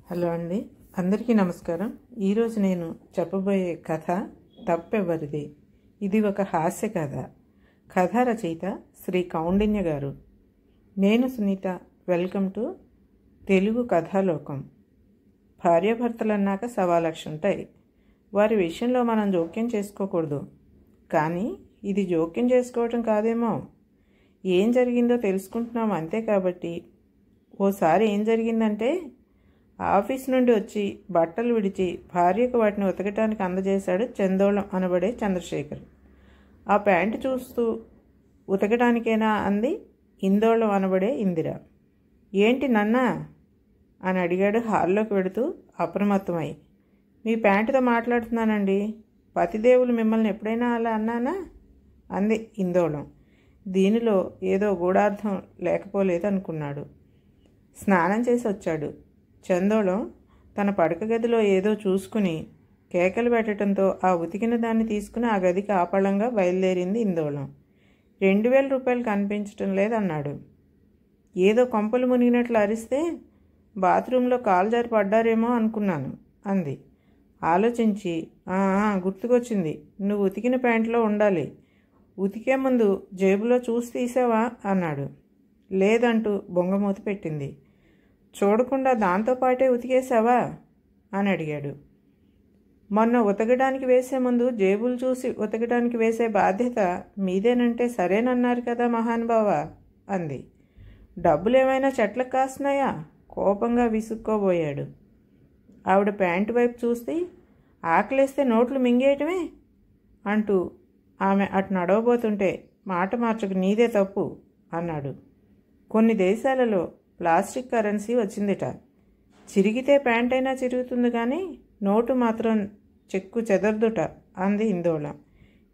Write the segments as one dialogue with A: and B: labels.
A: Hello అండి, అందరికీ నమస్కారం. ఈరోజు నేను చెప్పబోయే కథ తప్పెవరిది. ఇది ఒక హాస్య కథ. కథ రచయిత శ్రీ కౌండిన్య గారు. నేను సునీత. Welcome to Telugu Kathalokam. భార్యాభర్తలన్నాక సవాలక్ష ఉంటాయి. వారి విషయంలో మనం జోక్యం చేసుకోకూడదు. కానీ ఇది జోక్యం చేసుకోవటం కాదేమో. ఏం జరిగిందో తెలుసుకుంటున్నాం అంతే. కాబట్టి ఓసారి ఏం జరిగిందంటే, ఆఫీస్ నుండి వచ్చి బట్టలు విడిచి భార్యకు వాటిని ఉతకటానికి అందజేశాడు చందోళం అనబడే చంద్రశేఖర్. ఆ ప్యాంటు చూస్తూ ఉతకటానికేనా అంది ఇందోళం అనబడే ఇందిర. ఏంటి నన్నా అని అడిగాడు హాల్లోకి వెడుతూ అప్రమత్తమై. మీ ప్యాంటుతో మాట్లాడుతున్నానండి. పతిదేవులు మిమ్మల్ని ఎప్పుడైనా అలా అన్నానా అంది ఇందోళం. దీనిలో ఏదో గూఢార్థం లేకపోలేదు అనుకున్నాడు. స్నానం చేసి వచ్చాడు. చందోళం తన పడక గదిలో ఏదో చూసుకుని కేకలు పెట్టడంతో ఆ ఉతికిన దాన్ని తీసుకుని ఆ గదికి ఆపళంగా బయలుదేరింది ఇందోళం. 2000 రూపాయలు కనిపించటం లేదన్నాడు. ఏదో కొంపలు మునిగినట్లు అరిస్తే బాత్రూంలో కాలు జారి పడ్డారేమో అనుకున్నాను అంది. ఆలోచించి, గుర్తుకొచ్చింది, నువ్వు ఉతికిన ప్యాంట్లో ఉండాలి. ఉతికే ముందు జేబులో చూసి తీసావా అన్నాడు. లేదంటూ బొంగమూతి పెట్టింది. చూడకుండా దాంతోపాటే ఉతికేసావా అని అడిగాడు. మొన్న ఉతకడానికి వేసే ముందు జేబులు చూసి ఉతకడానికి వేసే బాధ్యత మీదేనంటే సరేనన్నారు కదా మహానుభావ అంది. డబ్బులేమైనా చెట్లకు కాస్తున్నాయా కోపంగా విసుక్కోబోయాడు. ఆవిడ ప్యాంటు వైపు చూస్తే, ఆకలేస్తే నోట్లు మింగేయటమే అంటూ ఆమె అటు నడవబోతుంటే, మాట మార్చకు, నీదే తప్పు అన్నాడు. కొన్ని దేశాలలో ప్లాస్టిక్ కరెన్సీ వచ్చిందిట. చిరిగితే ప్యాంట్ అయినా చిరుగుతుంది కానీ నోటు మాత్రం చెక్కు చెదరదుట అంది ఇందోళం.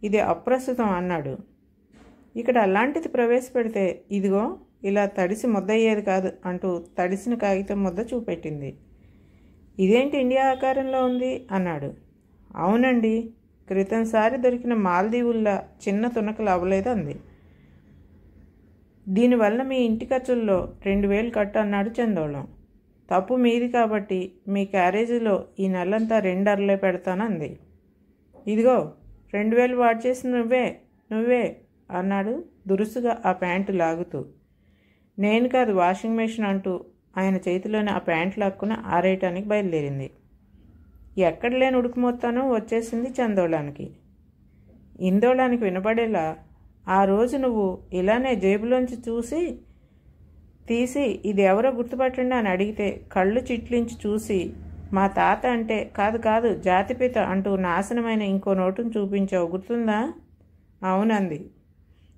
A: ఇది అప్రస్తుతం అన్నాడు. ఇక్కడ అలాంటిది ప్రవేశపెడితే ఇదిగో ఇలా తడిసి ముద్దయ్యేది కాదు అంటూ తడిసిన కాగితం ముద్ద చూపెట్టింది. ఇదేంటి ఇండియా ఆకారంలో ఉంది అన్నాడు. అవునండి, క్రితంసారి దొరికిన మాల్దీవుల్లా చిన్న తునకలు అవ్వలేదు అంది. దీనివల్ల మీ ఇంటి ఖర్చుల్లో 2000 కట్టు అన్నాడు చందోళం. తప్పు మీది కాబట్టి మీ క్యారేజీలో ఈ నెలంతా 2 అరలే పెడతానంది. ఇదిగో 2000 వాడు చేసి నువ్వే అన్నాడు దురుసుగా ఆ ప్యాంటు లాగుతూ. నేను కాదు, వాషింగ్ మెషిన్ అంటూ ఆయన చేతిలోని ఆ ప్యాంటు లాక్కుని ఆరేయటానికి బయలుదేరింది. ఎక్కడ లేని ఉడుకుమొత్తానో వచ్చేసింది చందోళానికి. ఇందోళానికి వినపడేలా, ఆ రోజు నువ్వు ఇలానే జేబులోంచి తీసి ఇది ఎవరో గుర్తుపట్టండి అని అడిగితే కళ్ళు చిట్లించి చూసి, మా తాత అంటే కాదు జాతిపిత అంటూ నాశనమైన ఇంకో నోటును చూపించావు, గుర్తుందా? అవునంది.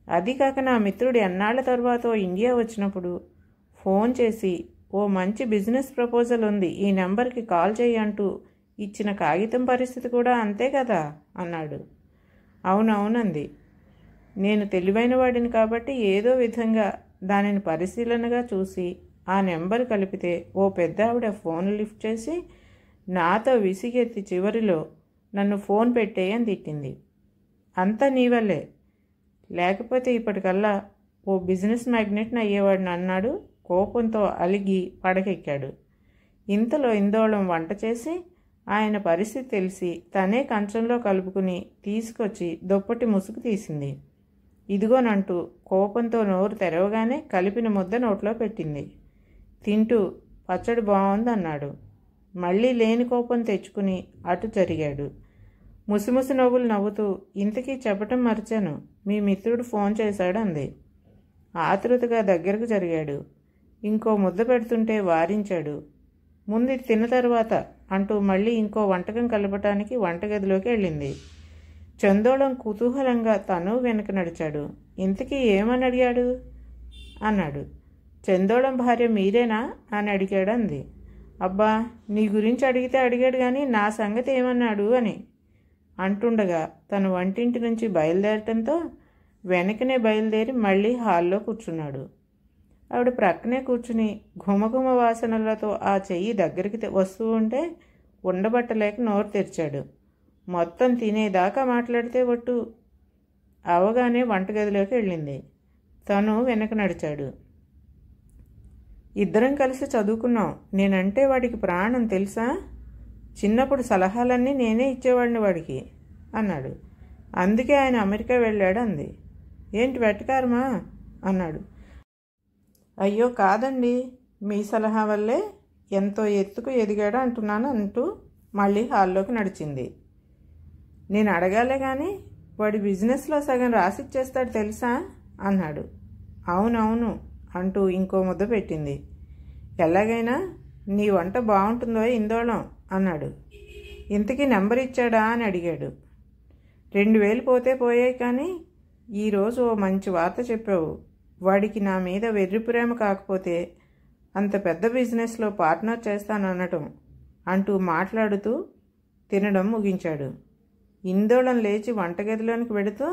A: అది కాక నా మిత్రుడు ఎన్నాళ్ల తర్వాత ఇండియా వచ్చినప్పుడు ఫోన్ చేసి, ఓ మంచి బిజినెస్ ప్రపోజల్ ఉంది, ఈ నెంబర్కి కాల్ చేయి అంటూ ఇచ్చిన కాగితం పరిస్థితి కూడా అంతే కదా అన్నాడు. అవునవునంది. నేను తెలివైన వాడిని కాబట్టి ఏదో విధంగా దానిని పరిశీలనగా చూసి ఆ నెంబర్ కలిపితే ఓ పెద్ద ఆవిడ ఫోన్ లిఫ్ట్ చేసి నాతో విసిగెత్తి చివరిలో నన్ను ఫోన్ పెట్టేయని తిట్టింది. అంతా నీ వల్లే, లేకపోతే ఇప్పటికల్లా ఓ బిజినెస్ మ్యాగ్నెట్ని అయ్యేవాడిని అన్నాడు. కోపంతో అలిగి పడకెక్కాడు. ఇంతలో ఇందోళం వంట చేసి ఆయన పరిస్థితి తెలిసి తనే కంచంలో కలుపుకుని తీసుకొచ్చి దుప్పటి ముసుగు తీసింది. ఇదిగోనంటూ కోపంతో నోరు తెరవగానే కలిపిన ముద్ద నోట్లో పెట్టింది. తింటూ పచ్చడి బాగుందన్నాడు. మళ్ళీ లేని కోపం తెచ్చుకుని అటు జరిగాడు. ముసిముసి నవ్వులు నవ్వుతూ, ఇంతకీ చెప్పటం మర్చాను, మీ మిత్రుడు ఫోన్ చేశాడు అంది. ఆతృతగా దగ్గరకు జరిగాడు. ఇంకో ముద్ద పెడుతుంటే వారించాడు. ముందు తిన్న తర్వాత అంటూ మళ్ళీ ఇంకో వంటకం కలపటానికి వంటగదిలోకి వెళ్ళింది. చందోళం కుతూహలంగా తను వెనక నడిచాడు. ఇంతకీ ఏమని అడిగాడు అన్నాడు. చందోళం భార్య మీరేనా అని అడిగాడు అంది. అబ్బా, నీ గురించి అడిగితే అడిగాడు కానీ నా సంగతి ఏమన్నాడు అని అంటుండగా తను వంటింటి నుంచి బయలుదేరటంతో వెనకనే బయలుదేరి మళ్ళీ హాల్లో కూర్చున్నాడు. ఆవిడ ప్రక్కనే కూర్చుని ఘుమఘుమ వాసనలతో ఆ చెయ్యి దగ్గరికి వస్తూ ఉంటే ఉండబట్టలేక నోరు తెరిచాడు. మొత్తం తినేదాకా మాట్లాడితే ఒట్టు. అవగానే వంటగదిలోకి వెళ్ళింది. తను వెనక నడిచాడు. ఇద్దరం కలిసి చదువుకున్నాం. నేనంటే వాడికి ప్రాణం తెలుసా? చిన్నప్పుడు సలహాలన్నీ నేనే ఇచ్చేవాడిని వాడికి అన్నాడు. అందుకే ఆయన అమెరికా వెళ్ళాడు అంది. ఏంటి వెటకారమా అన్నాడు. అయ్యో కాదండి, మీ సలహా వల్లే ఎంతో ఎత్తుకు ఎదిగాడు అంటున్నాను అంటూ మళ్ళీ హాల్లోకి నడిచింది. నేను అడగాలే కానీ వాడి బిజినెస్లో సగం రాసిచ్చేస్తాడు తెలుసా అన్నాడు. అవునవును అంటూ ఇంకో ముద్ద పెట్టింది. ఎలాగైనా నీ వంట బాగుంటుందో ఇందోళం అన్నాడు. ఇంతకీ నెంబర్ ఇచ్చాడా అని అడిగాడు. 2000 పోతే పోయాయి, కానీ ఈరోజు ఓ మంచి వార్త చెప్పావు. వాడికి నా మీద వెర్రి ప్రేమ కాకపోతే అంత పెద్ద బిజినెస్లో పార్ట్నర్ చేస్తాననటం అంటూ మాట్లాడుతూ తినడం ముగించాడు. ఇందోళం లేచి వంటగదిలోనికి వెడుతూ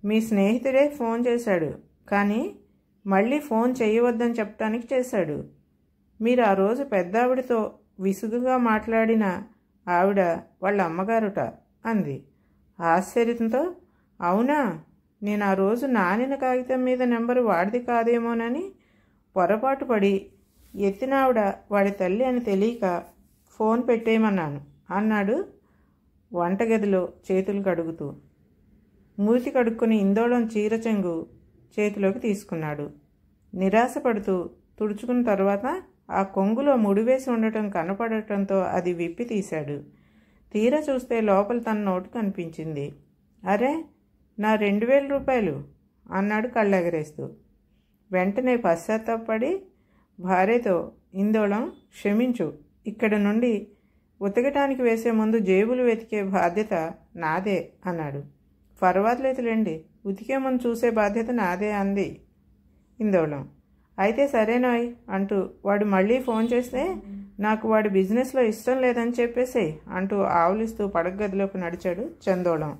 A: మీ స్నేహితుడే ఫోన్ చేశాడు, కానీ మళ్ళీ ఫోన్ చేయవద్దని చెప్పడానికి చేశాడు. మీరు ఆ రోజు పెద్దావిడితో విసుగుగా మాట్లాడిన ఆవిడ వాళ్ళ అమ్మగారుట అంది ఆశ్చర్యంతో. అవునా? నేను ఆ రోజు నానిన కాగితం మీద నెంబరు వాడిది కాదేమోనని పొరపాటు పడి ఎత్తినావిడ వాడి తల్లి అని తెలియక ఫోన్ పెట్టేయమన్నాను అన్నాడు వంటగదిలో చేతులు కడుగుతూ. మూతి కడుక్కుని ఇందోళం చీర చెంగు చేతిలోకి తీసుకున్నాడు. నిరాశపడుతూ తుడుచుకున్న తర్వాత ఆ కొంగులో ముడివేసి ఉండటం కనపడటంతో అది విప్పి తీశాడు. తీరా చూస్తే లోపల తన నోటు కనిపించింది. అరే, నా 2000 రూపాయలు అన్నాడు కళ్ళెగరేస్తూ. వెంటనే పశ్చాత్తాపడి భార్యతో, ఇందోళం క్షమించు, ఇక్కడ నుండి ఉతకటానికి వేసే ముందు జేబులు వెతికే బాధ్యత నాదే అన్నాడు. పర్వాలేదులేండి, ఉతికే ముందు చూసే బాధ్యత నాదే అంది ఇందోళం. అయితే సరేనాయ్ అంటూ వాడు మళ్ళీ ఫోన్ చేస్తే నాకు వాడి బిజినెస్లో ఇష్టం లేదని చెప్పేసి అంటూ ఆవులిస్తూ పడగదిలోకి నడిచాడు చందోళం.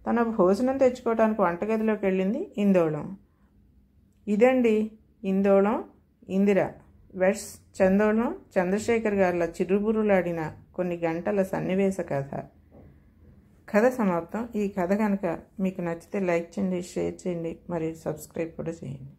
A: తన భోజనం తెచ్చుకోవడానికి వంటగదిలోకి వెళ్ళింది ఇందోళం. ఇదండి ఇందోళం ఇందిర వెట్స్ చందోళం చంద్రశేఖర్ గారిలా చిరుబురులాడిన కొన్ని గంటల సన్నివేశ కథ సమాప్తం. ఈ కథ కనుక మీకు నచ్చితే లైక్ చేయండి, షేర్ చేయండి, మరియు సబ్స్క్రైబ్ కూడా చేయండి.